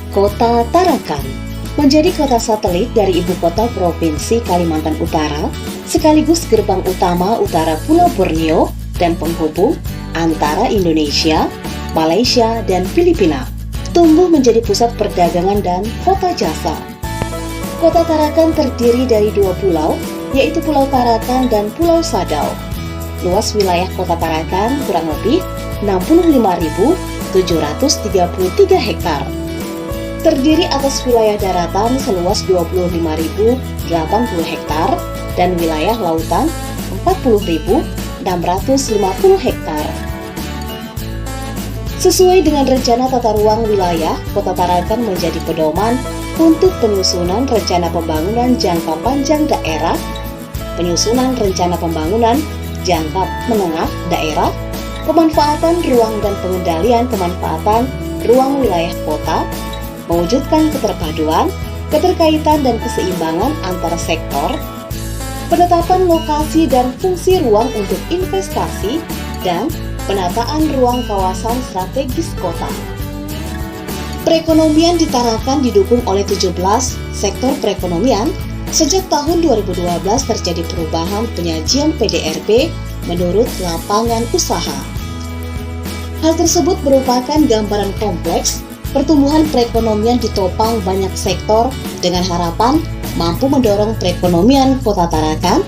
Kota Tarakan menjadi kota satelit dari ibu kota Provinsi Kalimantan Utara, sekaligus gerbang utama utara Pulau Borneo dan penghubung antara Indonesia, Malaysia, dan Filipina. Tumbuh menjadi pusat perdagangan dan kota jasa. Kota Tarakan terdiri dari dua pulau, yaitu Pulau Tarakan dan Pulau Sadau. Luas wilayah Kota Tarakan kurang lebih 65.733 hektar. Terdiri atas wilayah daratan seluas 25.080 hektar dan wilayah lautan 40.650 hektar. Sesuai dengan rencana tata ruang wilayah, Kota Tarakan menjadi pedoman untuk penyusunan rencana pembangunan jangka panjang daerah, penyusunan rencana pembangunan jangka menengah daerah, pemanfaatan ruang dan pengendalian pemanfaatan ruang wilayah kota, mewujudkan keterpaduan, keterkaitan dan keseimbangan antara sektor, penetapan lokasi dan fungsi ruang untuk investasi, dan penataan ruang kawasan strategis kota. Perekonomian di Tarakan didukung oleh 17 sektor perekonomian. Sejak tahun 2012 terjadi perubahan penyajian PDRB menurut lapangan usaha. Hal tersebut merupakan gambaran kompleks pertumbuhan perekonomian ditopang banyak sektor dengan harapan mampu mendorong perekonomian Kota Tarakan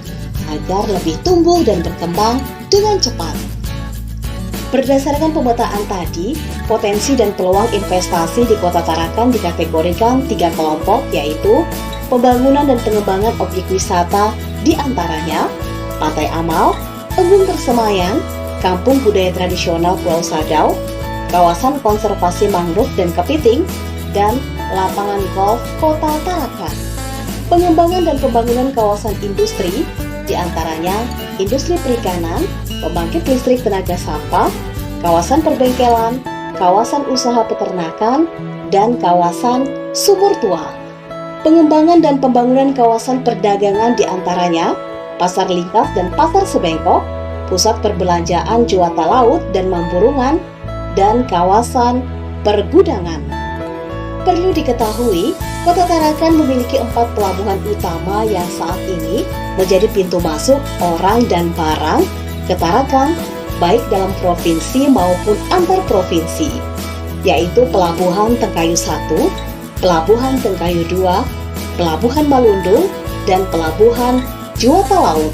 agar lebih tumbuh dan berkembang dengan cepat. Berdasarkan pemetaan tadi, potensi dan peluang investasi di Kota Tarakan dikategorikan 3 kelompok, yaitu pembangunan dan pengembangan objek wisata, di antaranya Pantai Amal, Embung Persemayan, Kampung Budaya Tradisional Pulau Sadau, kawasan konservasi mangrove dan kepiting, dan lapangan golf Kota Tarakan. Pengembangan dan pembangunan kawasan industri, di antaranya industri perikanan, pembangkit listrik tenaga sampah, kawasan perbengkelan, kawasan usaha peternakan, dan kawasan sumur tua. Pengembangan dan pembangunan kawasan perdagangan di antaranya Pasar Lingkar dan Pasar Sebengkok, pusat perbelanjaan Juwata Laut dan Mamburungan, dan kawasan pergudangan. Perlu diketahui, Kota Tarakan memiliki 4 pelabuhan utama yang saat ini menjadi pintu masuk orang dan barang ke Tarakan, baik dalam provinsi maupun antar provinsi, yaitu Pelabuhan Tengkayu 1, Pelabuhan Tengkayu 2, Pelabuhan Malundung, dan Pelabuhan Juwata Laut.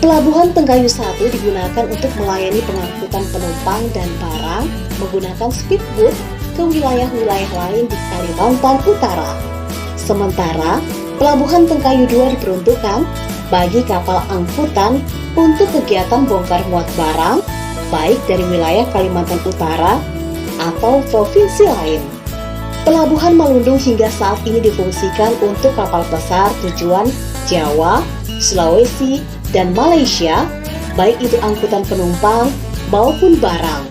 Pelabuhan Tengkayu 1 digunakan untuk melayani pengangkutan penumpang dan barang menggunakan speedboat ke wilayah-wilayah lain di Kalimantan Utara. Sementara, Pelabuhan Tengkayu 2 diperuntukkan bagi kapal angkutan untuk kegiatan bongkar muat barang, baik dari wilayah Kalimantan Utara atau provinsi lain. Pelabuhan Malundung hingga saat ini difungsikan untuk kapal besar tujuan Jawa, Sulawesi, dan Malaysia, baik itu angkutan penumpang maupun barang.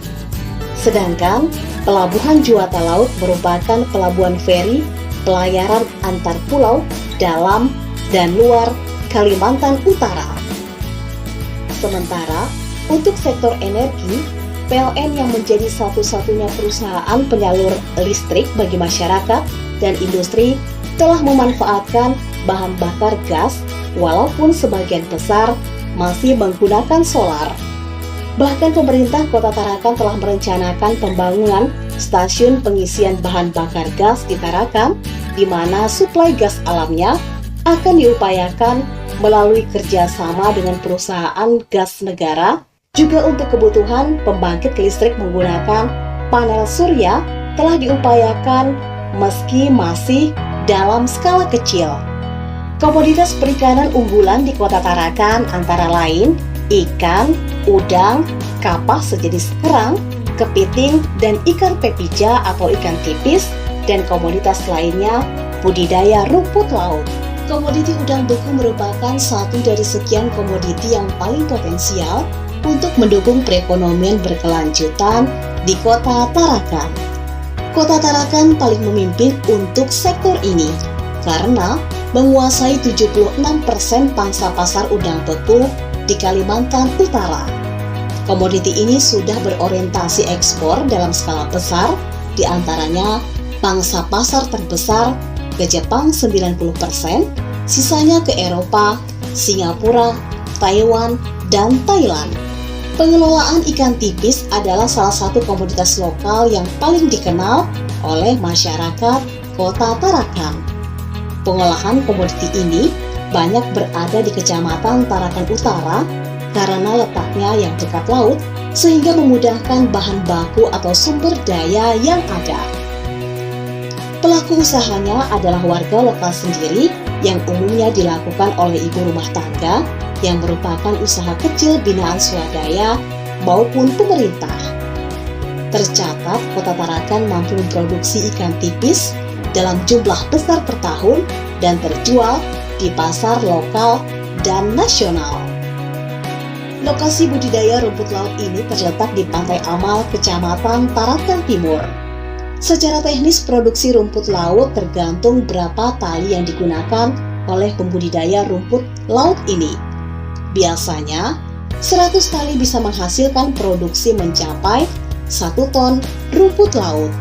Sedangkan Pelabuhan Juwata Laut merupakan pelabuhan feri pelayaran antar pulau dalam dan luar Kalimantan Utara. Sementara, untuk sektor energi, PLN yang menjadi satu-satunya perusahaan penyalur listrik bagi masyarakat dan industri telah memanfaatkan bahan bakar gas walaupun sebagian besar masih menggunakan solar. Bahkan pemerintah Kota Tarakan telah merencanakan pembangunan stasiun pengisian bahan bakar gas di Tarakan, di mana suplai gas alamnya akan diupayakan melalui kerjasama dengan perusahaan gas negara. Juga untuk kebutuhan pembangkit listrik menggunakan panel surya telah diupayakan meski masih dalam skala kecil. Komoditas perikanan unggulan di Kota Tarakan antara lain ikan, udang, kapas sejenis kerang, kepiting, dan ikan pepija atau ikan tipis, dan komoditas lainnya budidaya rumput laut. Komoditi udang beku merupakan satu dari sekian komoditi yang paling potensial untuk mendukung perekonomian berkelanjutan di Kota Tarakan. Kota Tarakan paling memimpin untuk sektor ini karena menguasai 76% pangsa pasar udang beku di Kalimantan Utara. Komoditi ini sudah berorientasi ekspor dalam skala besar, di antaranya Pangsa pasar terbesar ke Jepang 90%, sisanya ke Eropa, Singapura, Taiwan, dan Thailand. Pengelolaan ikan tipis adalah salah satu komoditas lokal yang paling dikenal oleh masyarakat Kota Tarakan. Pengolahan komoditi ini banyak berada di Kecamatan Tarakan Utara karena letaknya yang dekat laut sehingga memudahkan bahan baku atau sumber daya yang ada. Pelaku usahanya adalah warga lokal sendiri yang umumnya dilakukan oleh ibu rumah tangga yang merupakan usaha kecil binaan swadaya maupun pemerintah. Tercatat Kota Tarakan mampu memproduksi ikan tipis dalam jumlah besar per tahun dan terjual di pasar lokal dan nasional. Lokasi budidaya rumput laut ini terletak di Pantai Amal, Kecamatan Tarakan Timur. Secara teknis, produksi rumput laut tergantung berapa tali yang digunakan oleh pembudidaya rumput laut ini. Biasanya, 100 tali bisa menghasilkan produksi mencapai 1 ton rumput laut.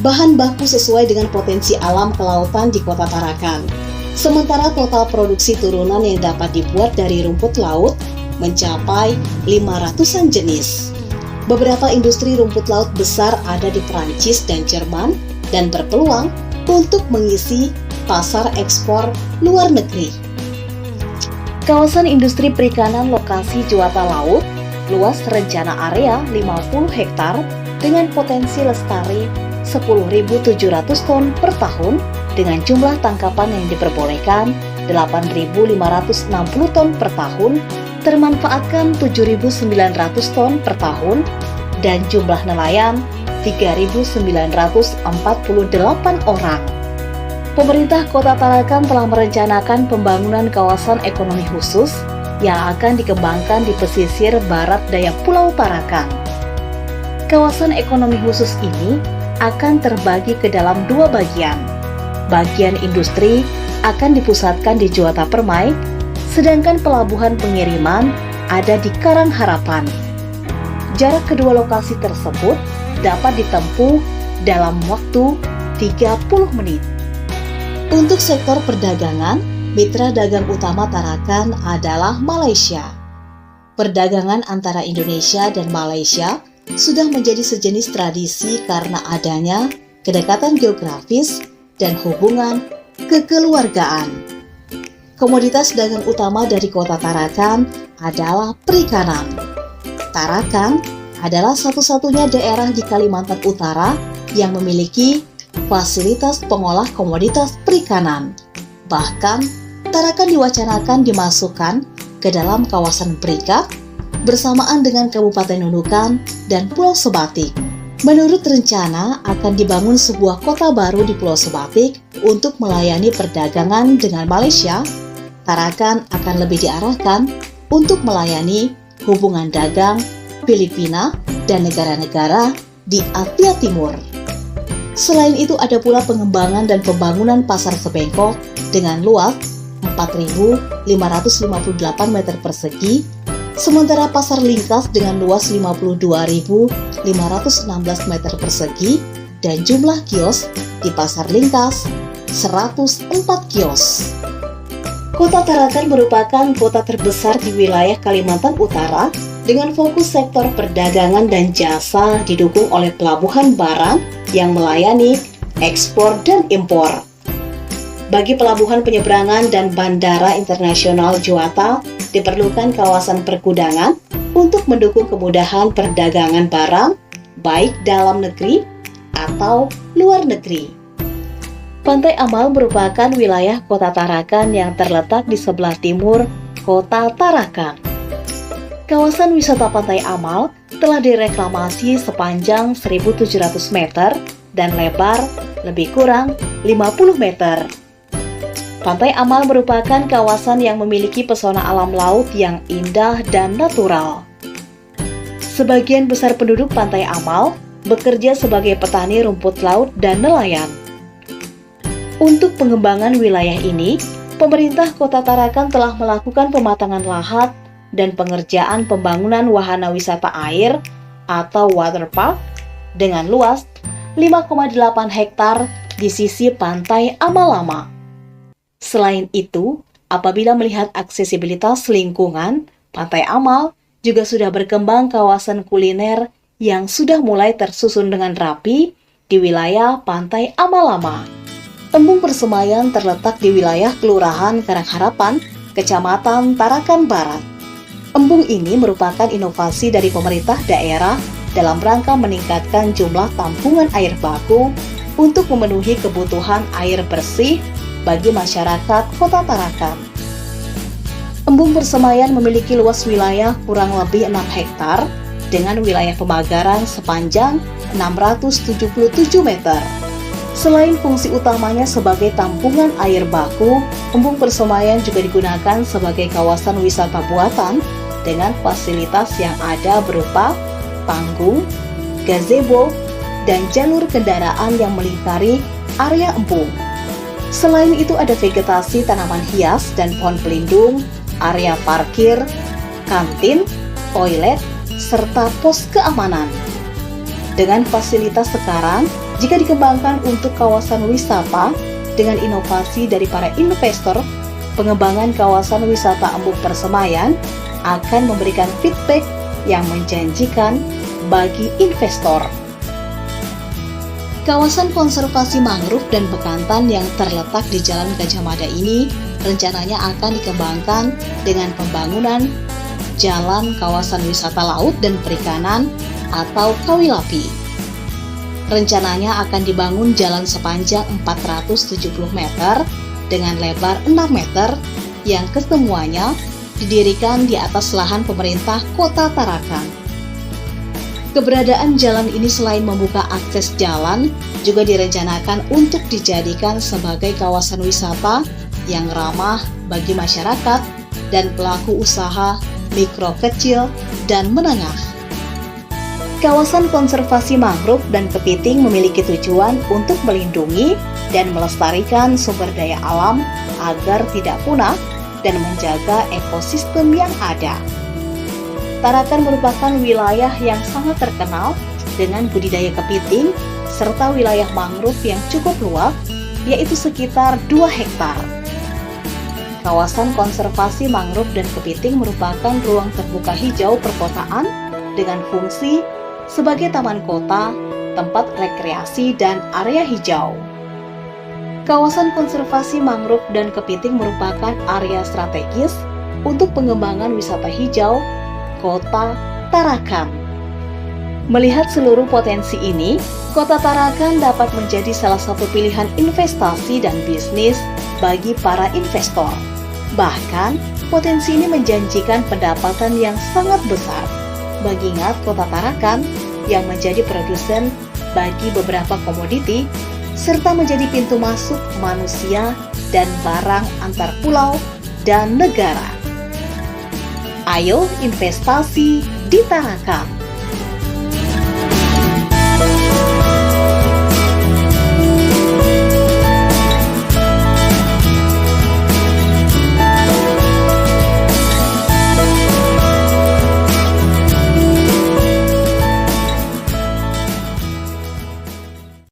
Bahan baku sesuai dengan potensi alam kelautan di Kota Tarakan. Sementara total produksi turunan yang dapat dibuat dari rumput laut mencapai 500-an jenis. Beberapa industri rumput laut besar ada di Prancis dan Jerman dan berpeluang untuk mengisi pasar ekspor luar negeri. Kawasan industri perikanan lokasi Juwata Laut, luas rencana area 50 hektar dengan potensi lestari 10.700 ton per tahun dengan jumlah tangkapan yang diperbolehkan 8.560 ton per tahun, termanfaatkan 7.900 ton per tahun, dan jumlah nelayan 3.948 orang. Pemerintah Kota Tarakan telah merencanakan pembangunan kawasan ekonomi khusus yang akan dikembangkan di pesisir barat daya Pulau Tarakan. Kawasan ekonomi khusus ini akan terbagi ke dalam 2 bagian. Bagian industri akan dipusatkan di Juwata Permai, sedangkan pelabuhan pengiriman ada di Karang Harapan. Jarak kedua lokasi tersebut dapat ditempuh dalam waktu 30 menit. Untuk sektor perdagangan, mitra dagang utama Tarakan adalah Malaysia. Perdagangan antara Indonesia dan Malaysia sudah menjadi sejenis tradisi karena adanya kedekatan geografis dan hubungan kekeluargaan. Komoditas dagang utama dari Kota Tarakan adalah perikanan. Tarakan adalah satu-satunya daerah di Kalimantan Utara yang memiliki fasilitas pengolah komoditas perikanan. Bahkan, Tarakan diwacanakan dimasukkan ke dalam kawasan berikat bersamaan dengan Kabupaten Nunukan dan Pulau Sebatik. Menurut rencana, akan dibangun sebuah kota baru di Pulau Sebatik untuk melayani perdagangan dengan Malaysia. Tarakan akan lebih diarahkan untuk melayani hubungan dagang Filipina dan negara-negara di Asia Timur. Selain itu, ada pula pengembangan dan pembangunan pasar Sebengkok dengan luas 4.558 meter persegi, sementara pasar Lingkas dengan luas 52.516 meter persegi dan jumlah kios di pasar Lingkas 104 kios. Kota Tarakan merupakan kota terbesar di wilayah Kalimantan Utara dengan fokus sektor perdagangan dan jasa didukung oleh pelabuhan barang yang melayani ekspor dan impor. Bagi pelabuhan penyeberangan dan bandara internasional Juwata, diperlukan kawasan pergudangan untuk mendukung kemudahan perdagangan barang, baik dalam negeri atau luar negeri. Pantai Amal merupakan wilayah Kota Tarakan yang terletak di sebelah timur Kota Tarakan. Kawasan wisata Pantai Amal telah direklamasi sepanjang 1.700 meter dan lebar lebih kurang 50 meter. Pantai Amal merupakan kawasan yang memiliki pesona alam laut yang indah dan natural. Sebagian besar penduduk Pantai Amal bekerja sebagai petani rumput laut dan nelayan. Untuk pengembangan wilayah ini, pemerintah Kota Tarakan telah melakukan pematangan lahan dan pengerjaan pembangunan wahana wisata air atau water park dengan luas 5,8 hektar di sisi pantai Amal-Lama. Selain itu, apabila melihat aksesibilitas lingkungan, Pantai Amal juga sudah berkembang kawasan kuliner yang sudah mulai tersusun dengan rapi di wilayah Pantai Amal-Lama. Embung Persemayan terletak di wilayah Kelurahan Karangharapan, Kecamatan Tarakan Barat. Embung ini merupakan inovasi dari pemerintah daerah dalam rangka meningkatkan jumlah tampungan air baku untuk memenuhi kebutuhan air bersih bagi masyarakat Kota Tarakan. Embung Persemayan memiliki luas wilayah kurang lebih 6 hektar dengan wilayah pemagaran sepanjang 677 meter. Selain fungsi utamanya sebagai tampungan air baku, Embung Persemayan juga digunakan sebagai kawasan wisata buatan dengan fasilitas yang ada berupa panggung, gazebo, dan jalur kendaraan yang melingkari area embung. Selain itu ada vegetasi tanaman hias dan pohon pelindung, area parkir, kantin, toilet, serta pos keamanan. Dengan fasilitas sekarang, jika dikembangkan untuk kawasan wisata dengan inovasi dari para investor, pengembangan kawasan wisata Embung Persemayan akan memberikan feedback yang menjanjikan bagi investor. Kawasan konservasi mangrove dan bekantan yang terletak di Jalan Gajah Mada ini rencananya akan dikembangkan dengan pembangunan Jalan Kawasan Wisata Laut dan Perikanan atau KAWILAPI. Rencananya akan dibangun jalan sepanjang 470 meter dengan lebar 6 meter yang kesemuanya didirikan di atas lahan pemerintah Kota Tarakan. Keberadaan jalan ini selain membuka akses jalan, juga direncanakan untuk dijadikan sebagai kawasan wisata yang ramah bagi masyarakat dan pelaku usaha mikro kecil dan menengah. Kawasan konservasi mangrove dan kepiting memiliki tujuan untuk melindungi dan melestarikan sumber daya alam agar tidak punah dan menjaga ekosistem yang ada. Tarakan merupakan wilayah yang sangat terkenal dengan budidaya kepiting serta wilayah mangrove yang cukup luas, yaitu sekitar 2 hektar. Kawasan konservasi mangrove dan kepiting merupakan ruang terbuka hijau perkotaan dengan fungsi sebagai taman kota, tempat rekreasi, dan area hijau. Kawasan konservasi mangrove dan kepiting merupakan area strategis untuk pengembangan wisata hijau Kota Tarakan. Melihat seluruh potensi ini, Kota Tarakan dapat menjadi salah satu pilihan investasi dan bisnis bagi para investor. Bahkan, potensi ini menjanjikan pendapatan yang sangat besar. Mengingat Kota Tarakan yang menjadi produsen bagi beberapa komoditi, serta menjadi pintu masuk manusia dan barang antar pulau dan negara. Ayo investasi di Tarakan.